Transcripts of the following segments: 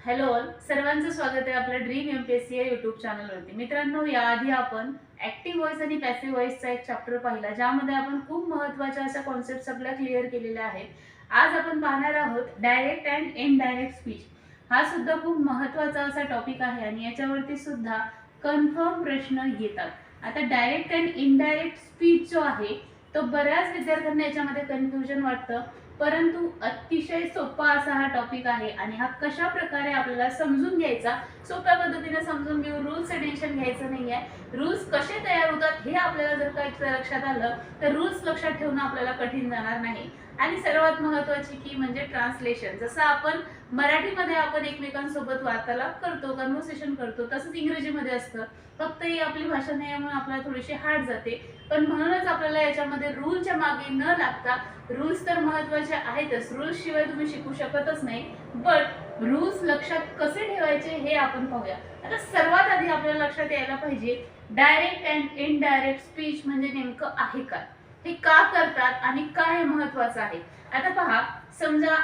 Hello all, सर्वांचं स्वागत आहे आपल्या ड्रीम एमपीएससी या यूट्यूब चॅनलवरती. मित्रांनो, याआधी आपण ऍक्टिव्ह व्हॉइस आणि पॅसिव्ह व्हॉइसचा एक चॅप्टर पाहिला, ज्यामध्ये आपण खूप महत्त्वाच्या अशा कॉन्सेप्ट्स आपल्या क्लिअर केलेल्या आहेत. आज आपण पाहणार आहोत डायरेक्ट अँड इनडायरेक्ट स्पीच. हा सुद्धा खूप महत्त्वाचा असा टॉपिक आहे आणि याच्यावरती सुद्धा कन्फर्म प्रश्न येतात. आता डायरेक्ट अँड इनडायरेक्ट स्पीच जो आहे तो बऱ्याच विद्यार्थ्यांना याच्यामध्ये कन्फ्युजन वाटतं, परंतु अतिशय सोपा असा हा टॉपिक आहे आणि हा कशा प्रकारे आपल्याला समजून घ्यायचा, सोप्या पद्धतीने समजून घेऊ. रूल्सचं टेन्शन घ्यायचं नाहीये. रूल्स कसे तयार होतात हे आपल्याला जर का लक्षात आलं तर रूल्स लक्षात ठेवणं आपल्याला कठीण जाणार नाही. आणि सर्वात महत्त्वाची की म्हणजे ट्रान्सलेशन. जसं आपण मराठीमध्ये आपण एकमेकांसोबत वार्तालाप करतो, कन्व्हर्सेशन करतो, तसंच इंग्रजीमध्ये असतं. फक्त ही आपली भाषा नाही यामुळे आपल्याला थोडीशी हार्ड जाते. पण म्हणूनच आपल्याला याच्यामध्ये रूलच्या मागे न लागता, रूल्स तर महत्त्वाचे आहेतच, रूल्स शिवाय तुम्ही शिकू शकतच नाही, बट रूल्स लक्षात कसे ठेवायचे हे आपण पाहूया. आता सर्वात आधी आपल्याला लक्षात यायला पाहिजे डायरेक्ट अँड इनडायरेक्ट स्पीच म्हणजे नेमकं आहे काय, हे का करतात आणि काय महत्त्वाचं आहे. आता पहा, समजा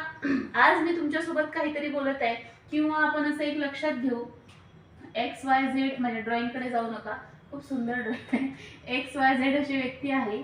आज मी तुमच्यासोबत काहीतरी बोलत आहे किंवा आपण असं एक लक्षात घेऊ, एक्स वाय झेड, म्हणजे ड्रॉइंगकडे जाऊ नका, खूप सुंदर ड्रॉइंग आहे. एक्स वाय झेड अशी व्यक्ती आहे.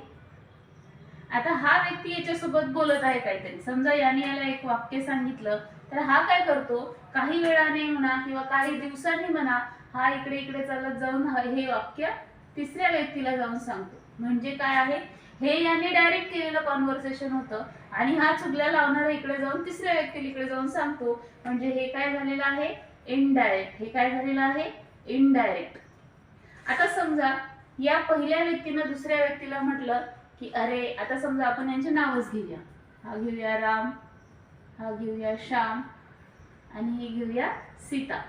आता हा व्यक्ती याच्यासोबत बोलत आहे काहीतरी. समजा याने याला एक वाक्य सांगितलं, तर हा काय करतो, काही वेळाने म्हणा किंवा काही दिवसांनी म्हणा, हा इकडे इकडे चालत जाऊन हे वाक्य तिसऱ्या व्यक्तीला जाऊन सांगतो. म्हणजे काय आहे, हे याने डायरेक्ट केलेलं कॉन्व्हर्सेशन होतं आणि हा चुगल्या लावणारा इकडे जाऊन तिसऱ्या व्यक्तीला इकडे जाऊन सांगतो. म्हणजे हे काय झालेलं आहे, इनडायरेक्ट. हे काय झालेलं आहे, इनडायरेक्ट. आता समजा या पहिल्या व्यक्तीनं दुसऱ्या व्यक्तीला म्हटलं की अरे, आता समजा आपण यांचे नावच घेऊया. हा घेऊया राम, हा घेऊया श्याम आणि हे घेऊया सीता.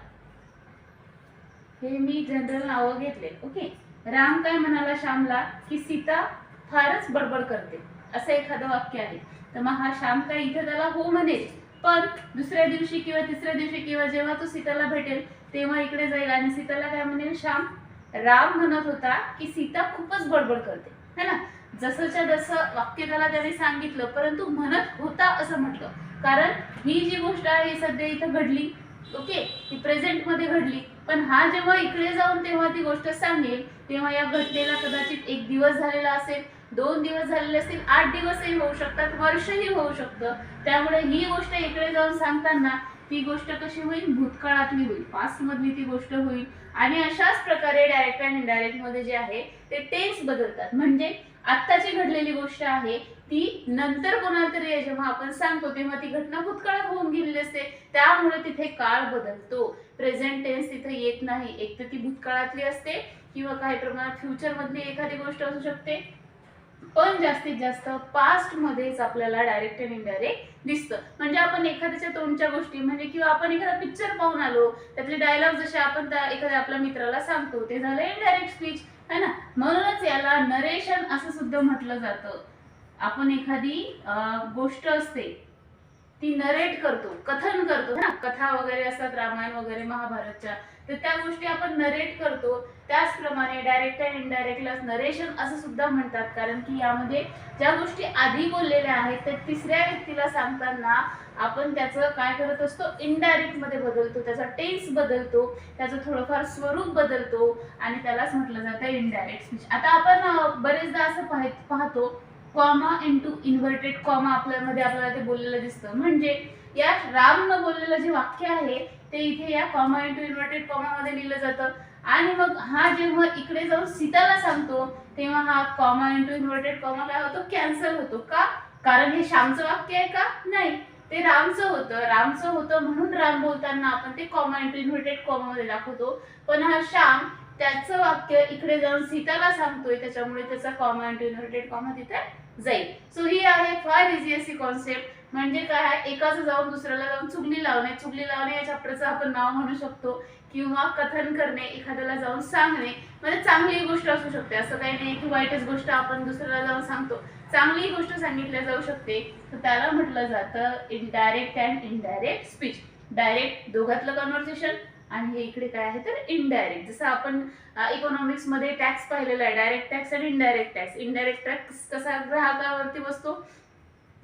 हे मी जनरल नावं घेतले. ओके. राम काय म्हणाला श्यामला की सीता फारच बडबड करते, असं एखादं वाक्य आहे. तर मग हा श्याम काय इथे त्याला हो म्हणेल, पण दुसऱ्या दिवशी किंवा तिसऱ्या दिवशी किंवा जेव्हा तो सीताला भेटेल तेव्हा इकडे जाईल आणि सीताला काय म्हणेल, श्याम, राम म्हणत होता की सीता खूपच बडबड करते, है ना. जसंच्या जसं वाक्य त्याने सांगितलं, परंतु म्हणत होता असं म्हटलं, कारण ही जी गोष्ट आहे ही सध्या इथं घडली. ओके, ती प्रेझेंट मध्ये घडली. पण हा जेव्हा इकडे जाऊन तेव्हा ती गोष्ट सांगेल, तेव्हा या घटनेला कदाचित 1 दिवस झालेला असेल, 2 दिवस झालेले असतील, 8 दिवसही होऊ शकतात, वर्षही होऊ शकतं. त्यामुळे ही गोष्ट इकडे जाऊन सांगताना ती गोष्ट कशी होईल, भूतकाळातली होईल, पास्ट मधली ती गोष्ट होईल. आणि अशाच प्रकारे डायरेक्ट आणि इनडायरेक्ट मध्ये जे आहे ते टेन्स बदलतात. म्हणजे आत्ताची घडलेली गोष्ट आहे ती नंतर कोणाला तरी जेव्हा आपण सांगतो तेव्हा ती घटना भूतकाळात होऊन गेलेली असते, त्यामुळे तिथे काळ बदलतो. प्रेझेंट टेन्स तिथे येत नाही. एक तर ती भूतकाळातली असते किंवा काही प्रमाणात फ्युचर मधली एखादी गोष्ट असू शकते, पण जास्तीत जास्त पास्ट मध्येच आपल्याला डायरेक्ट आणि इनडायरेक्ट दिसतं. म्हणजे आपण एखाद्याच्या तोंडच्या गोष्टी, म्हणजे किंवा आपण एखादा पिक्चर पाहून आलो, त्यातले डायलॉग जसे आपण त्या एखाद्या आपल्या मित्राला सांगतो, ते झालं इनडायरेक्ट स्पीच, है ना. म्हणूनच याला नरेशन असं सुद्धा म्हटलं जातं. आपण एखादी गोष्ट असते ती नरेट करतो, कथन करतो ना, कथा वगैरे असतात रामायण वगैरे महाभारतच्या, तर त्या गोष्टी आपण नरेट करतो. त्याचप्रमाणे डायरेक्ट अँड इनडायरेक्टला नरेशन असं सुद्धा म्हणतात, कारण की यामध्ये ज्या गोष्टी आधी बोललेल्या आहेत त्या तिसऱ्या व्यक्तीला सांगताना आपण त्याचं काय करत असतो, इनडायरेक्ट मध्ये बदलतो, त्याचा टेन्स बदलतो, त्याचं थोडंफार स्वरूप बदलतो आणि त्यालाच म्हटलं जातं इनडायरेक्ट स्पीच. आता आपण बरेचदा असं पाहतो, कॉमा इंटू इन्व्हर्टेड कॉमा आपल्याला ते बोललेलं दिसतं. म्हणजे या रामनं बोललेलं जे वाक्य आहे ते इथे या कॉमा इंटू इन्व्हर्टेड कॉमा मध्ये लिहिलं जातं. आणि मग हा जेव्हा इकडे जाऊन सीताला सांगतो तेव्हा हा कॉमा इंटू इन्व्हर्टेड कॉमा काय होतो, कॅन्सल होतो. का? कारण हे श्यामचं वाक्य आहे का? नाही, ते रामचं होतं म्हणून राम बोलताना आपण ते कॉमा इंटू इन्व्हर्टेड कॉमा मध्ये दाखवतो. पण हा श्याम त्याचं वाक्य इकडे जाऊन सीताला सांगतोय, त्याच्यामुळे त्याचा कॉमा इंटू इन्व्हर्टेड कॉमा तिथे जाईल. सो ही आहे फार इझी अशी कॉन्सेप्ट. म्हणजे काय, एकाचं जाऊन दुसऱ्याला जाऊन चुगली लावणे या चॅप्टरचं आपण नाव म्हणू शकतो. किंवा कथन करणे, एखाद्याला जाऊन सांगणे, म्हणजे चांगली गोष्ट असू शकते, असं काही नाही की वाईटच गोष्ट आपण दुसऱ्याला जाऊन सांगतो. चांगली गोष्ट सांगितली जाऊ शकते, तर त्याला म्हटलं जातं indirect and indirect speech. Direct दोघातलं कन्व्हर्सेशन आणि हे इकडे काय आहे तर इनडायरेक्ट. जसं आपण इकॉनॉमिक्स मध्ये टॅक्स पाहिलेला आहे, डायरेक्ट टॅक्स आणि इनडायरेक्ट टॅक्स. इनडायरेक्ट टॅक्स कसा ग्राहकावरती बसतो,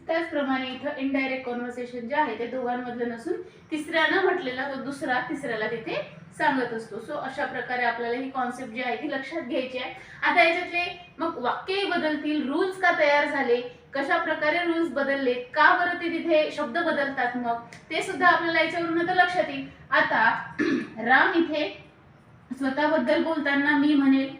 त्याचप्रमाणे इथं इनडायरेक्ट कॉन्व्हर्सेशन जे आहे ते दोघांमधलं नसून तिसऱ्यानं म्हटलेला तो दुसरा तिसऱ्याला तिथे सांगत असतो. सो अशा प्रकारे आपल्याला ही कॉन्सेप्ट जी आहे ती लक्षात घ्यायची आहे. आता याच्यातले मग वाक्यही बदलतील, रूल्स का तयार झाले, कशा प्रकारे रूल्स बदलले, का बरं ते तिथे शब्द बदलतात, मग ते सुद्धा आपल्याला याच्यावरून आता लक्षात येईल. आता राम इथे स्वतःबद्दल बोलताना मी म्हणेल,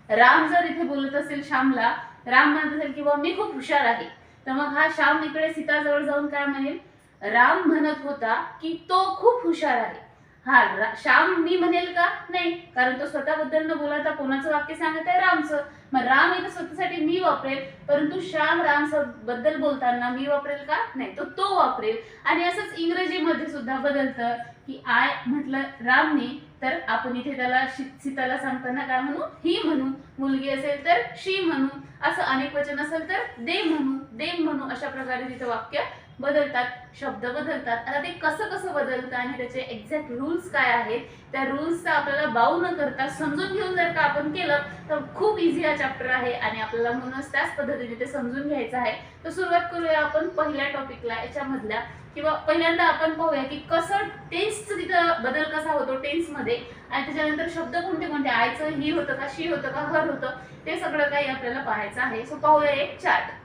राम जर इथे बोलत असेल श्यामला, राम म्हणत असेल की मी खूप हुशार आहे, तर मग हा श्याम इकडे सीताजवळ जाऊन काय म्हणेल, राम म्हणत होता की तो खूप हुशार आहे. हा श्याम मी म्हणेल का, नाही, कारण तो स्वतःबद्दल न बोलता कोणाचं वाक्य सांगत आहे, रामचं. मग राम इथं स्वतःसाठी मी वापरेल, परंतु श्याम राम बद्दल बोलताना मी वापरेल का, नाही, तो वापरेल. आणि असंच इंग्रजीमध्ये सुद्धा बदलतं की आय म्हटलं रामने, तर आपण इथे त्याला सीताला सांगताना काय म्हणू, ही म्हणू, मुलगी असेल तर शी म्हणू, असं अनेक वचन असेल तर दे म्हणू, देम म्हणू. अशा प्रकारे तिथे वाक्य बदलतात, शब्द बदलतात. आता ते कसं कसं बदलतं आणि त्याचे एक्झॅक्ट रूल्स काय आहेत, त्या रूल्सचा आपल्याला बाऊ न करता समजून घेऊन जर का आपण केलं तर खूप इझी हा चॅप्टर आहे आणि आपल्याला म्हणूनच त्याच पद्धतीने ते समजून घ्यायचं आहे. तर सुरुवात करूया आपण पहिल्या टॉपिकला याच्यामधल्या, किंवा पहिल्यांदा आपण पाहूया की कसं टेन्सचं तिथं बदल कसा होतो टेन्समध्ये, आणि त्याच्यानंतर शब्द कोणते कोणते, आयचं ही होतं का, शी होतं का, हर होतं, ते सगळं काही आपल्याला पाहायचं आहे. सो पाहूया एक चार्ट.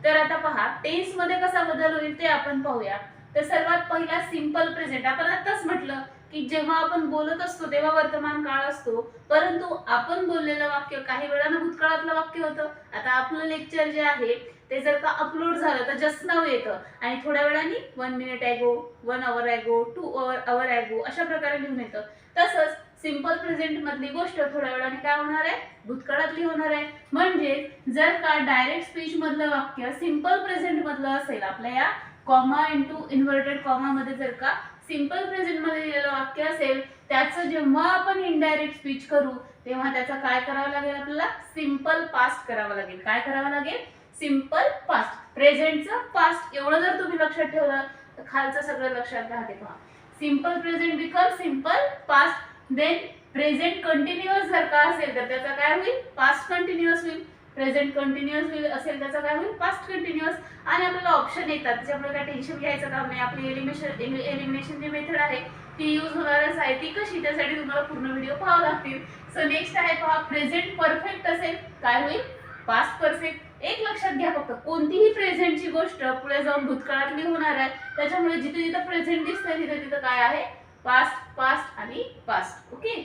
तर आता पहा टेन्स मध्ये कसा बदल होईल ते आपण पाहूया. तर सर्वात पहिला सिंपल प्रेझेंट. आपण आताच म्हटलं की जेव्हा आपण बोलत असतो तेव्हा वर्तमान काळ असतो, परंतु आपण बोललेलं वाक्य काही वेळानं भूतकाळातलं वाक्य होतं. आता आपलं लेक्चर जे आहे ते जर का अपलोड झालं तर जस्ट नाव येतं, आणि थोड्या वेळाने 1 मिनिट ॲगो, 1 आवर ॲगो, 2 आवर ॲगो अशा प्रकारे लिहून येतं. तसंच सिंपल प्रेझेंट मधली गोष्ट थोड्या वेळाने काय होणार आहे, भूतकाळातली होणार आहे. म्हणजे जर का डायरेक्ट स्पीच मधलं वाक्य सिंपल प्रेझेंट मधलं असेल, आपल्या या कॉमा इंटू इन्व्हर्टेड कॉमा मध्ये जर का सिंपल प्रेझेंट मध्ये दिलेलं वाक्य असेल, त्याचं जेव्हा आपण इनडायरेक्ट स्पीच करू तेव्हा त्याचं काय करावं लागेल, आपल्याला सिंपल पास्ट करावं लागेल. काय करावं लागेल, सिंपल पास्ट. प्रेझेंटचं पास्ट एवढं जर तुम्ही लक्षात ठेवलं तर खालचं सगळं लक्षात राहते. पहा, simple present become simple past. Then present continuous जर का असेल तर त्याचा काय होईल, पास्ट कंटिन्युअस होईल. प्रेझेंट कंटिन्युअस होईल असेल त्याचा काय होईल, पास्ट कंटिन्युअस. आणि आपल्याला ऑप्शन येतात, त्याच्यामुळे काय टेन्शन घ्यायचं काम नाही. आपली एलिमिनेशन जी मेथड आहे ती यूज होणारच आहे. ती कशी, त्यासाठी तुम्हाला पूर्ण व्हिडिओ पाहावं लागतील. सो नेक्स्ट आहे पहा, प्रेझेंट परफेक्ट असेल काय होईल, पास्ट परफेक्ट. एक लक्षात घ्या, फक्त कोणतीही प्रेझेंटची गोष्ट पुढे जाऊन भूतकाळातली होणार आहे, त्याच्यामुळे जिथे जिथे प्रेझेंट दिसतंय तिथे तिथे काय आहे, पास्ट, पास्ट आणि पास्ट. ओके.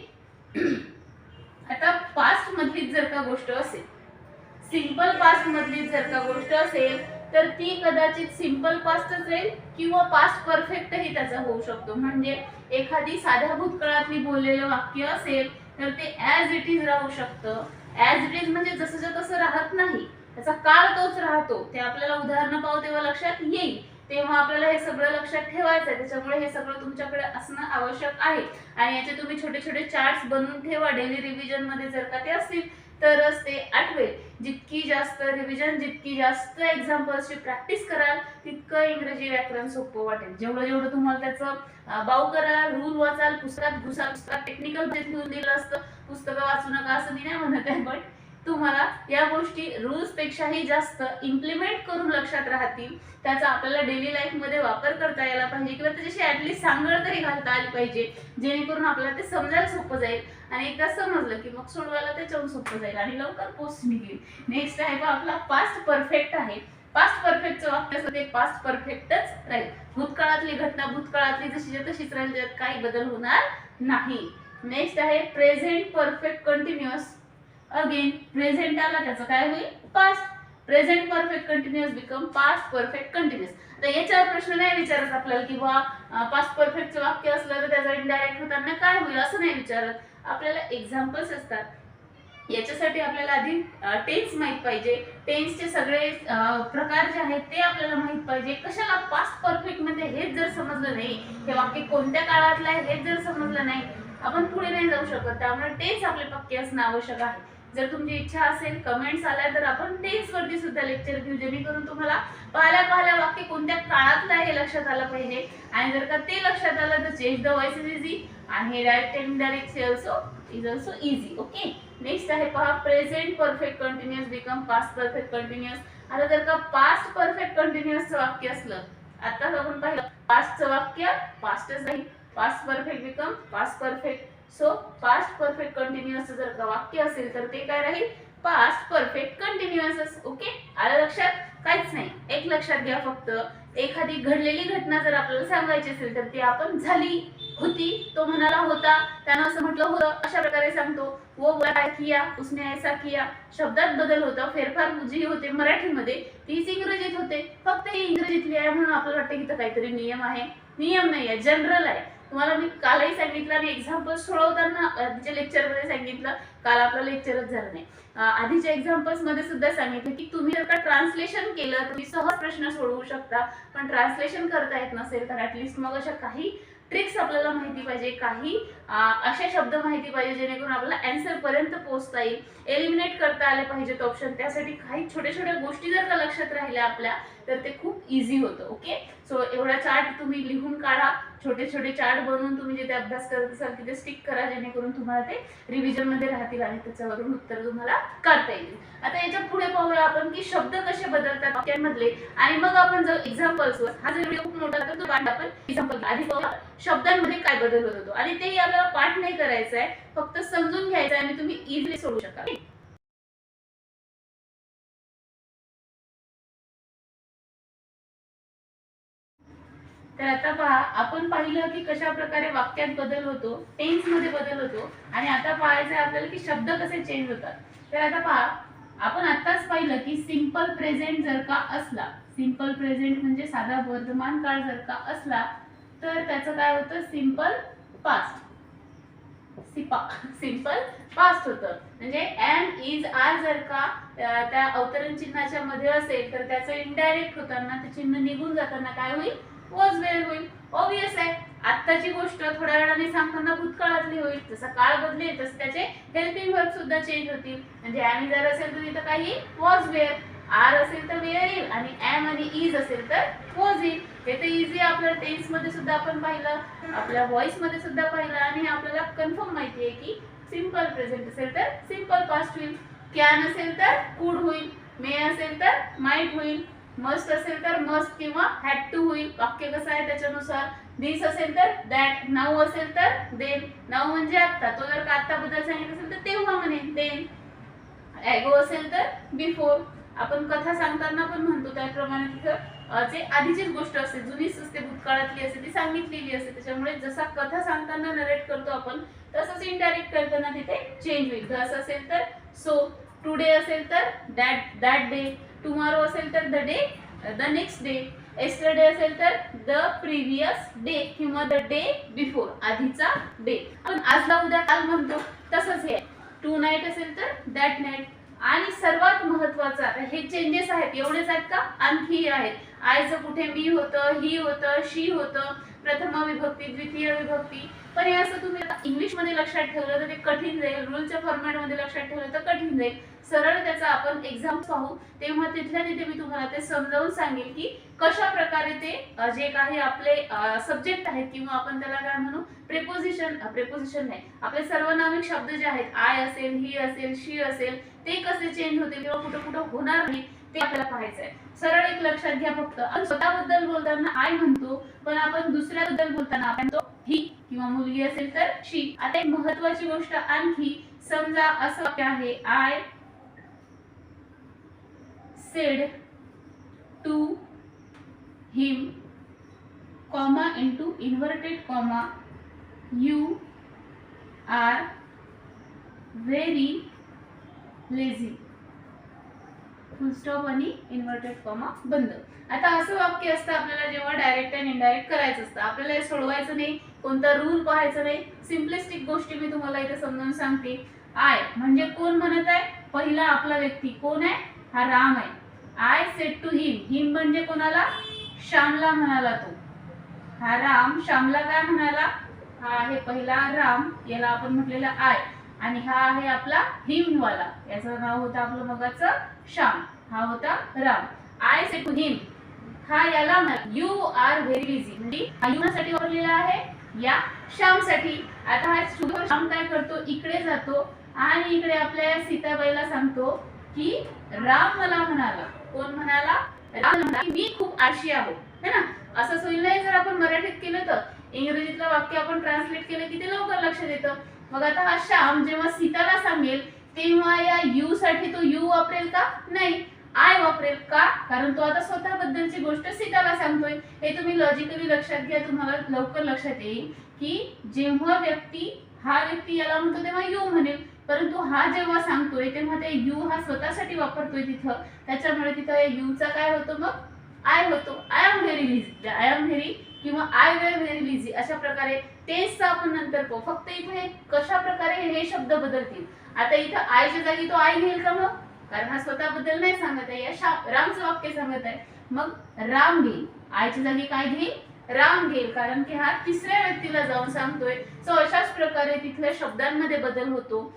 आता पास्ट मधलीच जर का गोष्ट असेल, सिंपल पास्ट मधलीच जर का गोष्ट असेल तर ती कदाचित सिंपल पास्टच राहील किंवा पास्ट परफेक्टही त्याचा होऊ शकतो. म्हणजे एखादी साध्या भूतकाळातली बोललेलं वाक्य असेल तर ते ॲज इट इज राहू शकतं. ॲज इट इज म्हणजे जसंच्या तसं राहत नाही, त्याचा काळ तोच राहतो. ते आपल्याला उदाहरणं पाहू तेव्हा लक्षात येईल, तेव्हा आपल्याला हे सगळं लक्षात ठेवायचं आहे. त्याच्यामुळे हे सगळं तुमच्याकडे असणं आवश्यक आहे. आणि याचे तुम्ही छोटे छोटे चार्ट्स बनवून ठेवा. डेली रिव्हिजन मध्ये जर का ते असतील तरच ते आठवेल. जितकी जास्त रिव्हिजन, जितकी जास्त एक्झाम्पल्सची प्रॅक्टिस कराल तितकं इंग्रजी व्याकरण सोपं वाटेल. जेवढं जेवढं तुम्हाला त्याचं बाऊ कराल, रूल वाचाल, पुस्तकात घुसाल, पुस्तकात टेक्निकल जे लिहून दिलं असतं, पुस्तकं वाचू नका असं मी नाही म्हणत आहे, बट तुम्हाला या गोष्टी रूल्स पेक्षाही जास्त इम्प्लिमेंट करून लक्षात राहतील. त्याचा आपल्याला डेली लाईफ मध्ये वापर करता यायला पाहिजे, किंवा त्याच्याशी ऍटलीस्ट सांगड तरी घालता आली पाहिजे, जेणेकरून आपल्याला ते समजायला सोपं जाईल. आणि एकदा समजलं की मग सोडवायला त्याच्याहून सोपं जाईल आणि लवकर पोस्ट निघेल. नेक्स्ट आहे बा आपला पास्ट परफेक्ट आहे. पास्ट परफेक्टचं वाक्य असतं ते पास्ट परफेक्टच राहील. भूतकाळातली घटना भूतकाळातली जशीच्या तशीच राहील, त्यात काही बदल होणार नाही. नेक्स्ट आहे present perfect continuous. Again present आला त्याचं काय होईल, past. Present perfect continuous become past perfect continuous. तर याच्यावर प्रश्न नाही विचारत आपल्याला की बा पास्ट परफेक्टचं वाक्य असलं तर त्याचा इनडायरेक्ट होताना काय होईल, असं नाही विचारत. आपल्याला एक्झाम्पल्स असतात, याच्यासाठी आपल्याला आधी टेन्स माहित पाहिजे. टेन्सचे सगळे प्रकार जे आहेत ते आपल्याला माहित पाहिजे. कशाला, पास्ट परफेक्ट मध्ये हेच जर समजलं नाही, हे वाक्य कोणत्या काळातलं आहे हेच जर समजलं नाही, आपण पुढे नाही जाऊ शकत. त्यामुळे टेन्स आपले पक्के असणं आवश्यक आहे. जर तुमची इच्छा असेल, कमेंट्स आल्या तर आपण टेन्स वरती सुद्धा लेक्चर घेऊ, जेणेकरून तुम्हाला पाहिल्या वाक्य कोणत्या काळातलं आहे हे लक्षात आलं पाहिजे. आणि जर का ते लक्षात आलं तर change the voice is easy, आणि हे direct and indirect is also easy. Okay. Next आहे पहा present perfect continuous become past perfect continuous. आता जर का पास्ट परफेक्ट कंटिन्युअसचं वाक्य असलं, आताच आपण पाहिलं पास्टचं वाक्य पास्टच राहील, past perfect become past perfect. So past perfect continuous जर का वाक्य असेल तर ते काय राहील, पास्ट परफेक्ट कंटिन्युअस. ओके, आलं लक्षात? काहीच नाही, एक लक्षात घ्या फक्त, एखादी घडलेली घटना जर आपल्याला सांगायची असेल तर ती आपण झाली, होती, तो म्हणाला होता, त्यानं असं म्हटलं होतं, अशा प्रकारे सांगतो. वो बोला किया, उसने ऐसा किया. शब्दात बदल होता, फेरफार जी होते मराठीमध्ये तीच इंग्रजीत होते. फक्त ही इंग्रजीतली आहे म्हणून आपल्याला वाटतं की काहीतरी नियम आहे. नियम नाही आहे, जनरल आहे. तुम्हाला मी कालही सांगितलं आणि एक्झाम्पल्स सोडवताना आधीच्या लेक्चरमध्ये सांगितलं, काल आपलं लेक्चरच झालं नाही. आधीच्या एक्झाम्पल्स मध्ये सुद्धा सांगितलं की तुम्ही जर का ट्रान्सलेशन केलं तुम्ही सहज प्रश्न सोडवू शकता, पण ट्रान्सलेशन करता येत नसेल तर ऍटलिस्ट मग अशा काही ट्रिक्स आपल्याला माहिती पाहिजे, काही असे शब्द माहिती पाहिजे जेणेकरून आपल्याला आन्सर पर्यंत पोहोचता येईल, एलिमिनेट करता आले पाहिजेत ऑप्शन. त्यासाठी काही छोट्या छोट्या गोष्टी जर का लक्षात राहिल्या आपल्या तर ते खूप इझी होतं. ओके, सो एवढा चार्ट तुम्ही लिहून काढा, छोटे छोटे चार्ट बनवून तुम्ही जिथे अभ्यास करत असाल तिथे स्टिक करा, जेणेकरून तुम्हाला ते रिव्हिजन मध्ये राहतील आणि त्याच्यावरून उत्तर तुम्हाला काढता येईल. आता याच्या पुढे पाहूया आपण की शब्द कसे बदलतात वाक्यांमधले, आणि मग आपण जर एक्झाम्पल्स वर, हा जर व्हिडिओ खूप मोठा तर तो आपण एक्झाम्पल आधी पाहूया शब्दांमध्ये काय बदल होत होतो, आणि तेही आपल्याला पाठ नाही करायचं आहे, फक्त समजून घ्यायचं आहे आणि तुम्ही इझिली सोडू शकाल. तर आता पहा, आपण पाहिलं की कशा प्रकारे वाक्यात बदल होतो, टेन्स मध्ये बदल होतो, आणि आता पाहायचं आहे आपल्याला की शब्द कसे चेंज होतात. तर आता पहा, आपण आताच पाहिलं की सिंपल प्रेझेंट जर का असला, सिंपल प्रेझेंट म्हणजे साधा वर्तमान काळ जर का असला तर त्याचं काय होतं, सिंपल पास्ट. सिंपल पास्ट होतं. म्हणजे एम इज आर जर का त्या अवतरण चिन्हाच्या मध्ये असेल तर त्याचं इनडायरेक्ट होताना ते चिन्ह निघून जाताना काय होईल, वॉज वेअर होईल. ऑब्वियस आहे, आत्ताची गोष्ट थोड्या वेळाने सांगताना भूतकाळातली होईल. जसा काळ बदलेल तसे त्याचे हेल्पिंग वर्ब सुद्धा चेंज होतील. म्हणजे एम जर असेल तर तिथं काही वॉज वेअर, आर असेल तर वेअर येईल, आणि एम आणि इज असेल तर वॉज येईल. हे तर इझी आपल्या टेन्स मध्ये सुद्धा आपण पाहिलं, आपल्या व्हॉइस मध्ये सुद्धा पाहिलं, आणि आपल्याला कन्फर्म माहिती आहे की सिंपल प्रेझेंट असेल तर सिंपल पास्ट होईल, कॅन असेल तर कुड होईल, मे असेल तर माइट होईल, मस्ट असेल तर मस्ट किंवा हॅड टू होईल. वाक्य कसं आहे त्याच्यानुसार. दिस असेल तर दॅट, नाऊ असेल तर देन, नाऊ म्हणजे आता, तो जर का आता बद्दल सांगितलं असेल तर तेव्हा म्हणेन देन. ॲगो असेल तर बिफोर. आपण कथा सांगताना पण म्हणतो त्याप्रमाणे तिथं जे आधीचीच गोष्ट असते, जुनीच असते, भूतकाळातली असते, ती सांगितलेली असते. त्याच्यामुळे जसा कथा सांगताना नरेट करतो आपण तसंच इनडायरेक्ट करताना तिथे चेंज होईल. दस असेल तर सो, टुडे असेल तर दॅट डे, टुमॉरो असेल तर the day, the next day, yesterday असेल तर द प्रिव्हियस डे किंवा द डे बिफोर, आधीचा डे. आपण आजला उद्या काल म्हणतो तसंच हे. टू नाईट असेल तर दॅट नाईट. आणि सर्वात महत्वाचं, आता हे चेंजेस आहेत, एवढेच आहेत का, आणखी आहेत. आयचं कुठे मी होतं, ही होतं, शी होतं, प्रथमा विभक्ती, द्वितीय विभक्ती. पण हे असं तुम्ही इंग्लिश मध्ये लक्षात ठेवलं तर ते कठीण जाईल, रूलच्या फॉर्मॅट मध्ये लक्षात ठेवलं तर कठीण जाईल. सरळ त्याचा आपण एक्झाम पाहू तेव्हा तिथल्या तिथे मी तुम्हाला ते समजावून सांगेल की कशा प्रकारे ते जे काही आपले सब्जेक्ट आहेत किंवा आपण त्याला काय म्हणू, प्रेपोजिशन नाही, आपले सर्वनामिक शब्द जे आहेत, आय असेल, ही असेल, शी असेल, ते कसे चेंज होतील किंवा कुठं कुठं होणार नाही ते आपल्याला पाहायचं आहे. सरळ एक लक्षात घ्या फक्त, आपण स्वतःबद्दल बोलताना आय म्हणतो, पण आपण दुसऱ्याबद्दल बोलताना आपण तो ही, किंवा मुलगी असेल तर शी. आता एक महत्वाची गोष्ट आणखी, समजा असं वाक्य आहे, I said to him, comma into inverted comma, you are very lazy, full stop आणि इन्व्हर्टेड कॉमा बंद. आता असं वाक्य असतं आपल्याला जेव्हा डायरेक्ट आणि इनडायरेक्ट करायचं असतं. आपल्याला हे सोडवायचं नाही, कोणता रूल पाहायचा नाही, सिम्पलिस्टिक गोष्टी मी तुम्हाला इथे समजावून सांगते. आय म्हणजे कोण म्हणत आहे, पहिला आपला व्यक्ती कोण आहे, हा राम आहे. आय सेड टू हिम, हिम म्हणजे कोणाला, श्यामला म्हणाला तो. हा राम श्यामला काय म्हणाला, हा आहे पहिला राम, याला आपण म्हटलेला आय, आणि हा आहे आपला हिम वाला, याचं नाव होतं आपलं मगाचं श्याम, हा होता राम. आय सेड टू हिम, हा याला यू आर व्हेरी बिझी, म्हणजे हा युसाठी वापरलेला आहे या श्यामसाठी. आता हा श्याम काय करतो, इकडे जातो आणि इकडे आपल्या सीताबाईला सांगतो की राम मला म्हणाला, कोण म्हणाला? राम म्हणाला की मी खूप आळशी आहो, है ना. असंच होईल नाही जर आपण मराठीत केलं तर. इंग्रजीतलं वाक्य आपण ट्रान्सलेट केलं की ते लवकर लक्षात येतं. मग आता हा श्याम जेव्हा सीताला सांगेल तेव्हा या यू साठी तो यू वापरेल का? नाही, आय वापरेल. का? कारण तो आता स्वतःबद्दलची गोष्ट सीताला सांगतोय. हे तुम्ही लॉजिकली लक्षात घ्या, तुम्हाला लवकर लक्षात येईल की जेव्हा हा व्यक्ती याला म्हणतो तेव्हा यू म्हणेल, परंतु हा जेव्हा सांगतोय तेव्हा ते यू हा स्वतःसाठी वापरतोय तिथं, त्याच्यामुळे तिथं यूचा काय होतो? मग आय होतो. I am very lazy, I am very किंवा आय वेर व्हेरी लिझी, अशा प्रकारे तेच आपण नंतर पाहू. फक्त इथे कशा प्रकारे हे शब्द बदलतील. आता इथं आयच्या जागी तो आय घेईल का? मग कारण हा स्वतःबद्दल नाही सांगत आहे, या रामचं वाक्य सांगत आहे, मग राम घेईल. आयच्या जागी काय घेईल? राम घेईल, कारण की हा तिसऱ्या व्यक्तीला जाऊन सांगतोय. सो अशाच प्रकारे तिथल्या शब्दांमध्ये बदल होतो.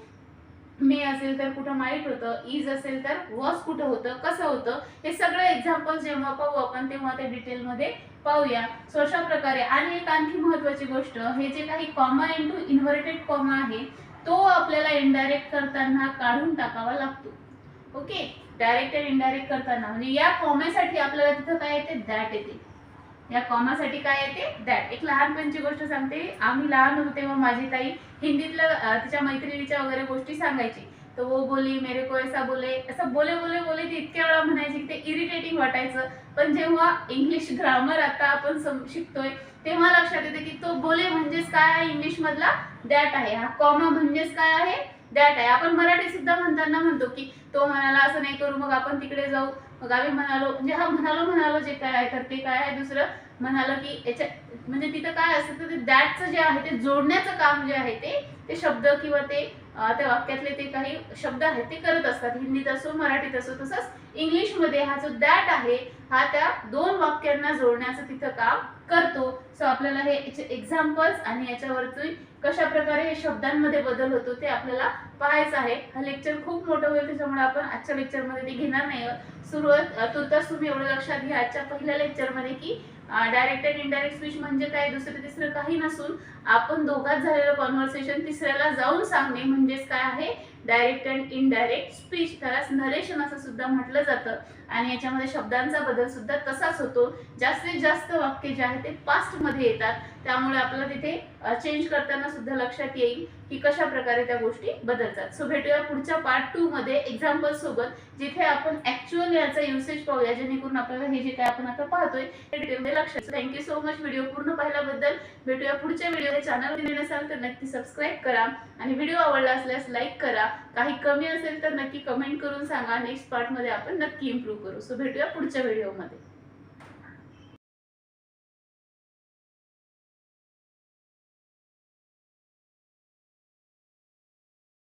मे असेल तर कुठं माइट होतं, इज असेल तर वॉज कुठं होतं, कसं होतं, हे सगळे एक्झाम्पल जेव्हा पाहू आपण तेव्हा ते डिटेलमध्ये पाहूया. सो अशा प्रकारे. आणि एक आणखी महत्वाची गोष्ट, हे जे काही कॉमा इंटू इन्व्हर्टेड कॉमा आहे तो आपल्याला इनडायरेक्ट करताना काढून टाकावा लागतो. ओके, डायरेक्ट आणि इनडायरेक्ट करताना म्हणजे या कॉमेसाठी आपल्याला तिथं काय येते? दॅट येते. या कॉमासाठी काय येते? दॅट. एक लहानपणची गोष्ट सांगते. आम्ही लहान होतो तेव्हा माझी ताई हिंदीतल्या तिच्या मैत्रिणीच्या वगैरे गोष्टी सांगायची. तर वो बोली मेरे को ऐसा बोले, असं बोले बोले बोले ती इतक्या वेळा म्हणायची की ते इरिटेटिंग वाटायचं. पण जेव्हा इंग्लिश ग्रामर आता आपण शिकतोय तेव्हा लक्षात येते की तो बोले म्हणजेच काय आहे? इंग्लिश मधला दॅट आहे. हा कॉमा म्हणजेच काय आहे? दॅट आहे. आपण मराठी सुद्धा म्हणताना म्हणतो की तो म्हणाला असं नाही करू, मग आपण तिकडे जाऊ, मग आम्ही म्हणालो, म्हणजे हा म्हणालो जे काय आहे तर ते काय आहे? दुसरं म्हणालो की याच्या म्हणजे तिथं काय असतं तर ते दॅटचं जे आहे ते जोडण्याचं काम जे आहे ते शब्द किंवा ते त्या वाक्यातले ते काही शब्द आहेत ते करत असतात. हिंदीत असो मराठीत असो. तसंच इंग्लिशमध्ये हा जो दॅट आहे हा त्या दोन वाक्यांना जोडण्याचं तिथं काम करतो. सो आपल्याला हे एक्झाम्पल्स आणि याच्यावरती कशा प्रकारे हे शब्दांमध्ये बदल होतो ते आपल्याला पाहायचं आहे. हा लेक्चर खूप मोठं होईल, त्याच्यामुळे आपण आजच्या लेक्चरमध्ये ते घेणार नाही. तुर्तास तुम्ही एवढं लक्षात घ्या आजच्या पहिल्या लेक्चरमध्ये की डायरेक्ट आणि इनडायरेक्ट स्पीच म्हणजे काय, दुसरं तिसरं काही नसून आपण दोघात झालेलं कॉन्व्हर्सेशन तिसऱ्याला जाऊन सांगणे म्हणजेच काय आहे? Direct and indirect speech. त्यालाच नरेशन असं सुद्धा म्हटलं जातं. आणि याच्यामध्ये शब्दांचा बदल सुद्धा तसाच होतो. जास्तीत जास्त वाक्य जे आहे ते पास्ट मध्ये येतात, त्यामुळे आपल्याला तिथे चेंज करताना सुद्धा लक्षात येईल की कशा प्रकारे त्या गोष्टी बदलतात. सो भेटूया पुढच्या पार्ट 2 मध्ये एक्झाम्पल सोबत, जिथे आपण ऍक्च्युअल याचा युसेज पाहूया, जेणेकरून आपल्याला हे जे काय आपण आता पाहतोय ते डिटेलमध्ये लक्षात. थँक्यू सो मच व्हिडिओ पूर्ण पाहिल्याबद्दल. भेटूया पुढच्या व्हिडिओ. चॅनल नसाल तर नक्की सबस्क्राईब करा आणि व्हिडिओ आवडला असल्यास लाईक करा. काही कमी असेल तर नक्की कमेंट करून सांगा. नेक्स्ट पार्ट मध्ये आपण नक्की इम्प्रूव्ह करू. सो भेटूया पुढच्या व्हिडिओमध्ये.